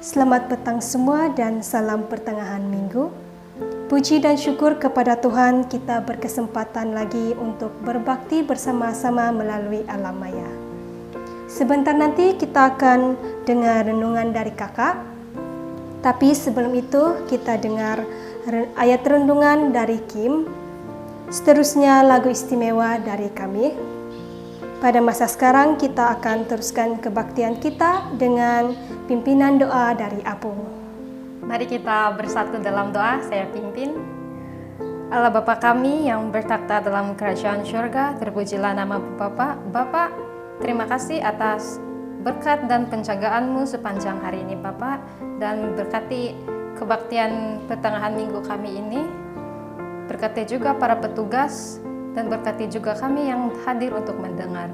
Selamat petang semua dan salam pertengahan minggu. Puji dan syukur kepada Tuhan, kita berkesempatan lagi untuk berbakti bersama-sama melalui alam maya. Sebentar nanti kita akan dengar renungan dari kakak. Tapi sebelum itu kita dengar ayat renungan dari Kim. Seterusnya lagu istimewa dari kami. Pada masa sekarang kita akan teruskan kebaktian kita dengan pimpinan doa dari Apung. Mari kita bersatu dalam doa. Saya pimpin. Allah Bapa kami yang bertakhta dalam kerajaan surga, terpujilah nama Bapa. Bapa, terima kasih atas berkat dan penjagaanmu sepanjang hari ini Bapa, dan berkati kebaktian pertengahan minggu kami ini. Berkati juga para petugas dan berkati juga kami yang hadir untuk mendengar.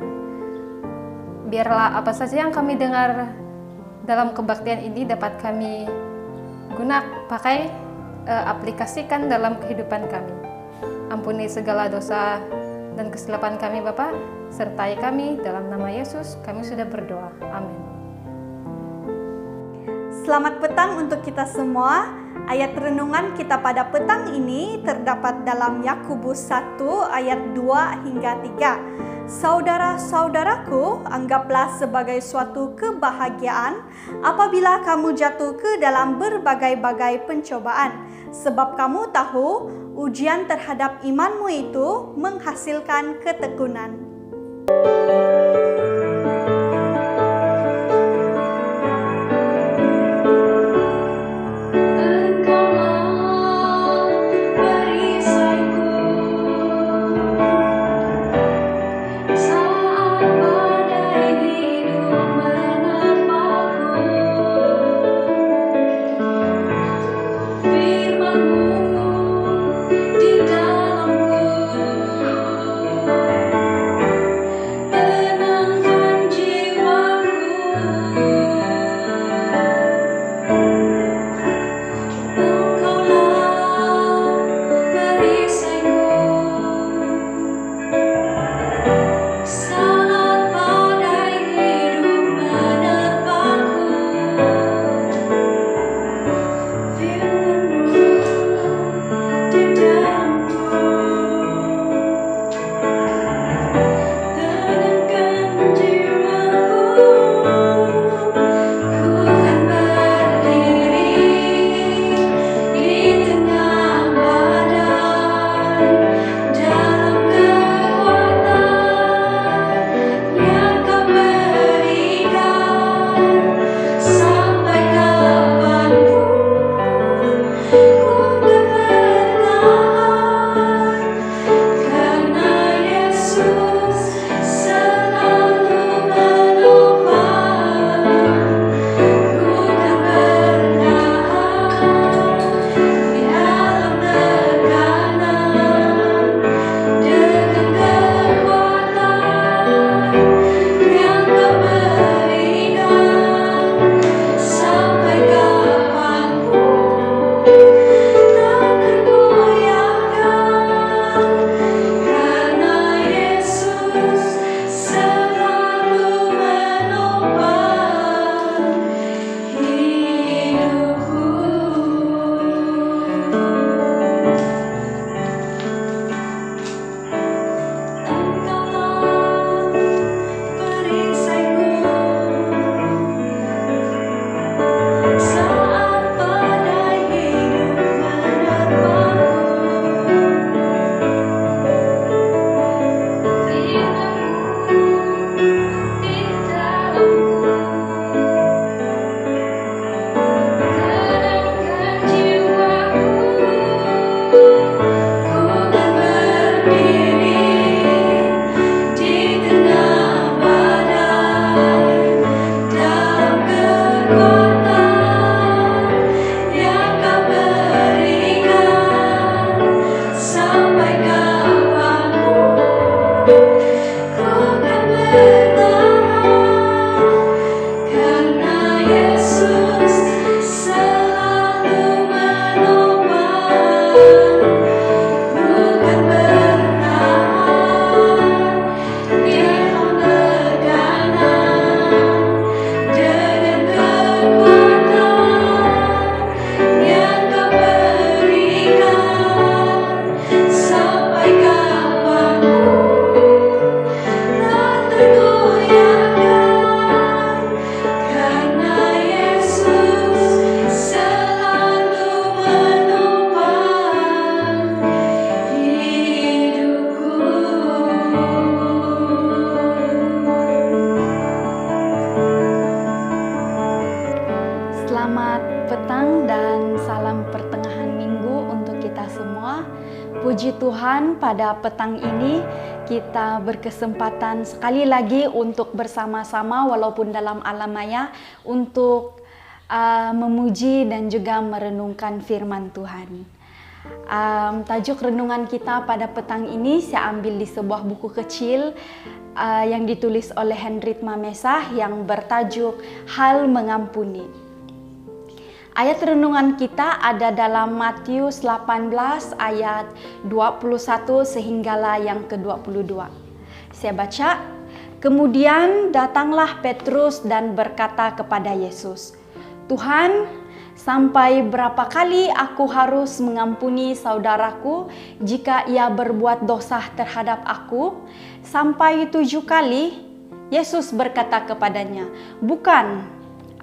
Biarlah apa saja yang kami dengar dalam kebaktian ini dapat kami pakai, aplikasikan dalam kehidupan kami. Ampuni segala dosa dan kesilapan kami Bapa, sertai kami dalam nama Yesus kami sudah berdoa. Amin. Selamat petang untuk kita semua. Ayat renungan kita pada petang ini terdapat dalam Yakobus 1 ayat 2 hingga 3. Saudara-saudaraku, anggaplah sebagai suatu kebahagiaan apabila kamu jatuh ke dalam berbagai-bagai pencobaan, sebab kamu tahu ujian terhadap imanmu itu menghasilkan ketekunan. Puji Tuhan, pada petang ini kita berkesempatan sekali lagi untuk bersama-sama walaupun dalam alam maya untuk memuji dan juga merenungkan firman Tuhan. Tajuk renungan kita pada petang ini saya ambil di sebuah buku kecil yang ditulis oleh Hendrik Mamesah yang bertajuk Hal Mengampuni. Ayat renungan kita ada dalam Matius 18 ayat 21 sehinggalah yang ke-22. Saya baca, kemudian datanglah Petrus dan berkata kepada Yesus, Tuhan, sampai berapa kali aku harus mengampuni saudaraku jika ia berbuat dosa terhadap aku? Sampai 7 kali? Yesus berkata kepadanya, bukan.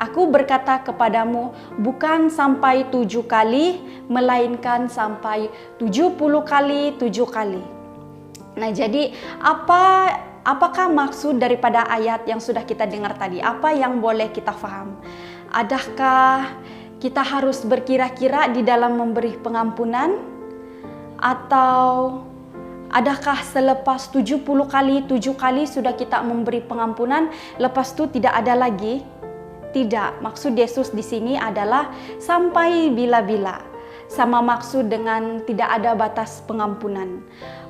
Aku berkata kepadamu, bukan sampai 7 kali, melainkan sampai 70 kali 7 kali. Nah, jadi apakah maksud daripada ayat yang sudah kita dengar tadi? Apa yang boleh kita faham? Adakah kita harus berkira-kira di dalam memberi pengampunan? Atau adakah selepas 70 kali 7 kali sudah kita memberi pengampunan, lepas itu tidak ada lagi? Tidak, maksud Yesus di sini adalah sampai bila-bila. Sama maksud dengan tidak ada batas pengampunan.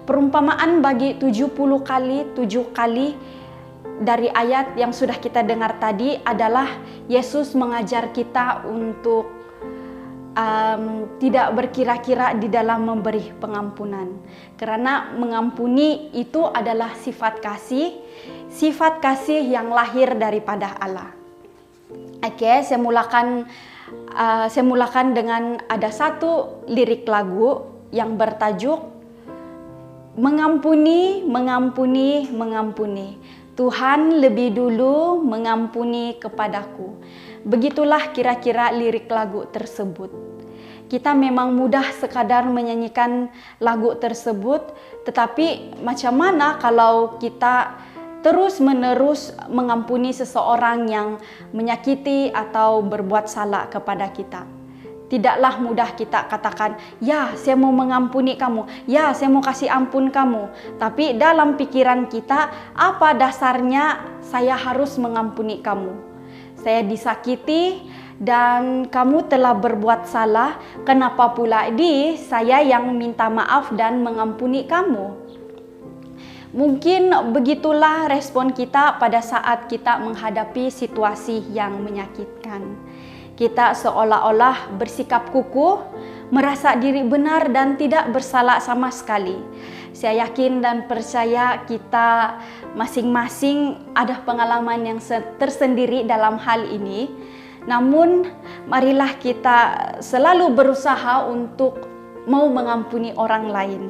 Perumpamaan bagi 70 kali 7 kali dari ayat yang sudah kita dengar tadi adalah Yesus mengajar kita untuk tidak berkira-kira di dalam memberi pengampunan. Karena mengampuni itu adalah sifat kasih yang lahir daripada Allah. Oke, saya mulakan dengan ada satu lirik lagu yang bertajuk Mengampuni, mengampuni, mengampuni. Tuhan lebih dulu mengampuni kepadaku. Begitulah kira-kira lirik lagu tersebut. Kita memang mudah sekadar menyanyikan lagu tersebut, tetapi macam mana kalau kita terus-menerus mengampuni seseorang yang menyakiti atau berbuat salah kepada kita? Tidaklah mudah kita katakan, ya saya mau mengampuni kamu, ya saya mau kasih ampun kamu. Tapi dalam pikiran kita, apa dasarnya saya harus mengampuni kamu? Saya disakiti dan kamu telah berbuat salah, kenapa pula saya yang minta maaf dan mengampuni kamu? Mungkin begitulah respon kita pada saat kita menghadapi situasi yang menyakitkan. Kita seolah-olah bersikap kukuh, merasa diri benar dan tidak bersalah sama sekali. Saya yakin dan percaya kita masing-masing ada pengalaman yang tersendiri dalam hal ini. Namun, marilah kita selalu berusaha untuk mau mengampuni orang lain.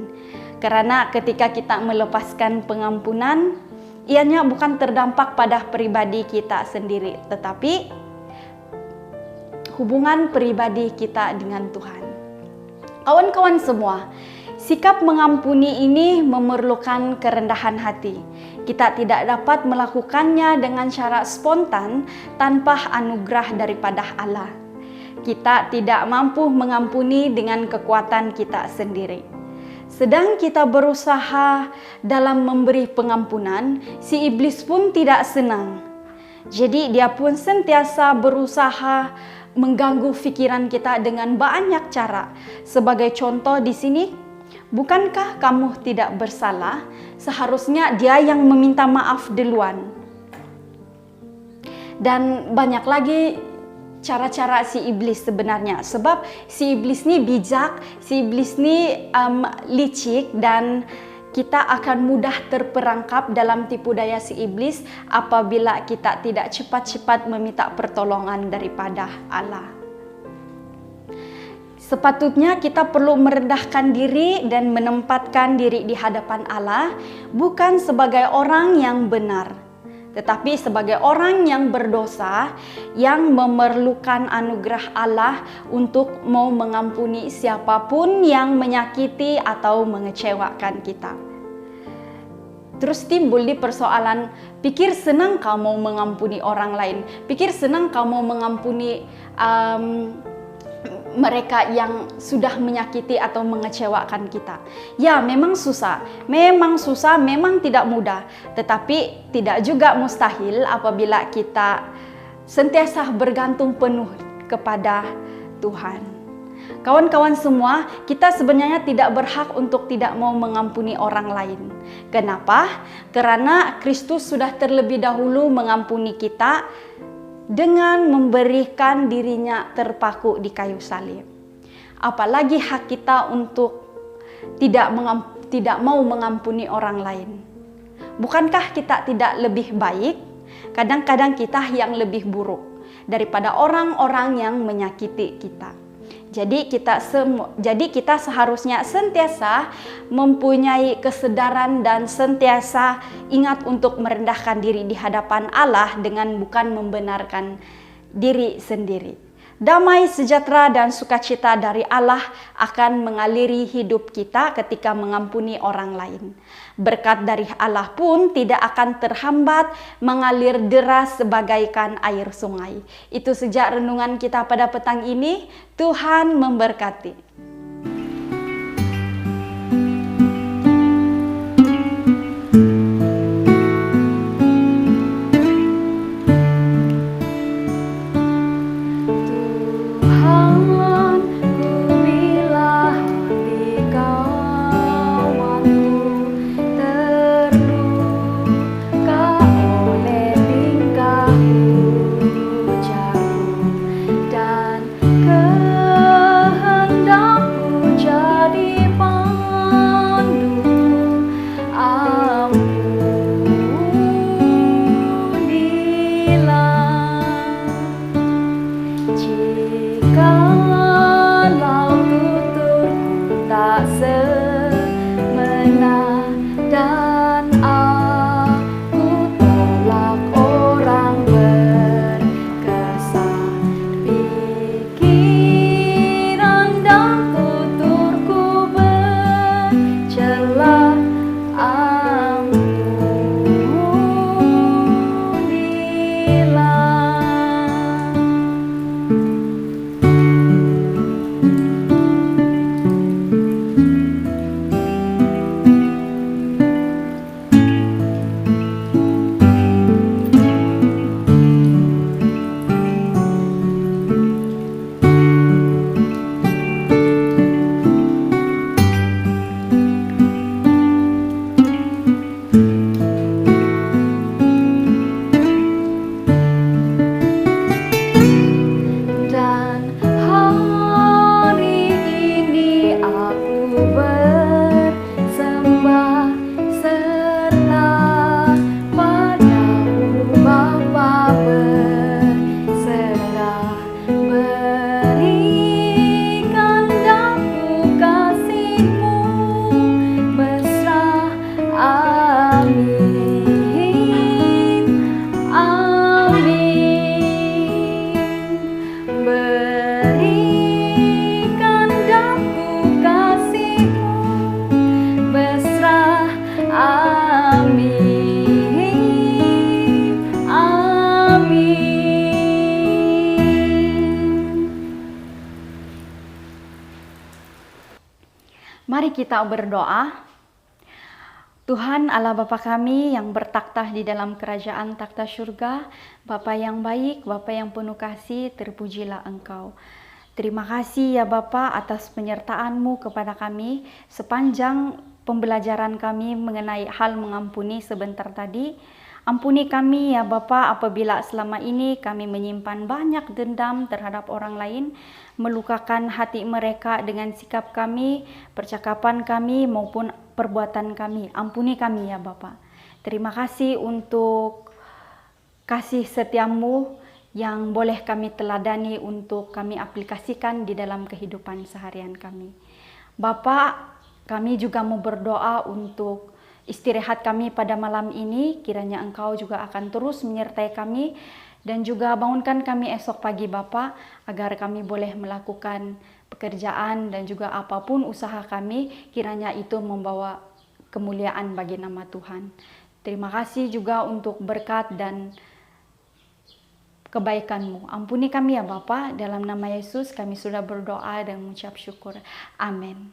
Karena ketika kita melepaskan pengampunan, ianya bukan terdampak pada pribadi kita sendiri, tetapi hubungan pribadi kita dengan Tuhan. Kawan-kawan semua, sikap mengampuni ini memerlukan kerendahan hati. Kita tidak dapat melakukannya dengan cara spontan tanpa anugerah daripada Allah. Kita tidak mampu mengampuni dengan kekuatan kita sendiri. Sedang kita berusaha dalam memberi pengampunan, si iblis pun tidak senang. Jadi dia pun sentiasa berusaha mengganggu pikiran kita dengan banyak cara. Sebagai contoh di sini, bukankah kamu tidak bersalah? Seharusnya dia yang meminta maaf duluan. Dan banyak lagi cara-cara si iblis sebenarnya, sebab si iblis ni bijak, si iblis ni licik, dan kita akan mudah terperangkap dalam tipu daya si iblis apabila kita tidak cepat-cepat meminta pertolongan daripada Allah. Sepatutnya kita perlu merendahkan diri dan menempatkan diri di hadapan Allah, bukan sebagai orang yang benar, tetapi sebagai orang yang berdosa yang memerlukan anugerah Allah untuk mau mengampuni siapapun yang menyakiti atau mengecewakan kita. Terus timbul di persoalan, pikir senang kamu mengampuni orang lain, pikir senang kamu mengampuni mereka yang sudah menyakiti atau mengecewakan kita. Ya, memang susah, memang tidak mudah, tetapi tidak juga mustahil apabila kita sentiasa bergantung penuh kepada Tuhan. Kawan-kawan semua, kita sebenarnya tidak berhak untuk tidak mau mengampuni orang lain. Kenapa? Karena Kristus sudah terlebih dahulu mengampuni kita dengan memberikan dirinya terpaku di kayu salib. Apalagi hak kita untuk tidak mau mengampuni orang lain. Bukankah kita tidak lebih baik? Kadang-kadang kita yang lebih buruk daripada orang-orang yang menyakiti kita. Jadi kita seharusnya sentiasa mempunyai kesedaran dan sentiasa ingat untuk merendahkan diri di hadapan Allah dengan bukan membenarkan diri sendiri. Damai, sejahtera, dan sukacita dari Allah akan mengaliri hidup kita ketika mengampuni orang lain. Berkat dari Allah pun tidak akan terhambat mengalir deras sebagaikan air sungai. Itu sejak renungan kita pada petang ini. Tuhan memberkati. Mari kita berdoa. Tuhan Allah Bapa kami yang bertakhta di dalam kerajaan takhta surga, Bapa yang baik, Bapa yang penuh kasih, terpujilah Engkau. Terima kasih ya Bapa atas penyertaan-Mu kepada kami sepanjang pembelajaran kami mengenai hal mengampuni sebentar tadi. Ampuni kami ya Bapa apabila selama ini kami menyimpan banyak dendam terhadap orang lain, melukakan hati mereka dengan sikap kami, percakapan kami maupun perbuatan kami. Ampuni kami ya Bapa. Terima kasih untuk kasih setia-Mu yang boleh kami teladani untuk kami aplikasikan di dalam kehidupan seharian kami. Bapa, kami juga mau berdoa untuk istirahat kami pada malam ini, kiranya Engkau juga akan terus menyertai kami dan juga bangunkan kami esok pagi Bapa, agar kami boleh melakukan pekerjaan dan juga apapun usaha kami, kiranya itu membawa kemuliaan bagi nama Tuhan. Terima kasih juga untuk berkat dan kebaikan-Mu. Ampuni kami ya Bapa, dalam nama Yesus kami sudah berdoa dan mengucap syukur. Amin.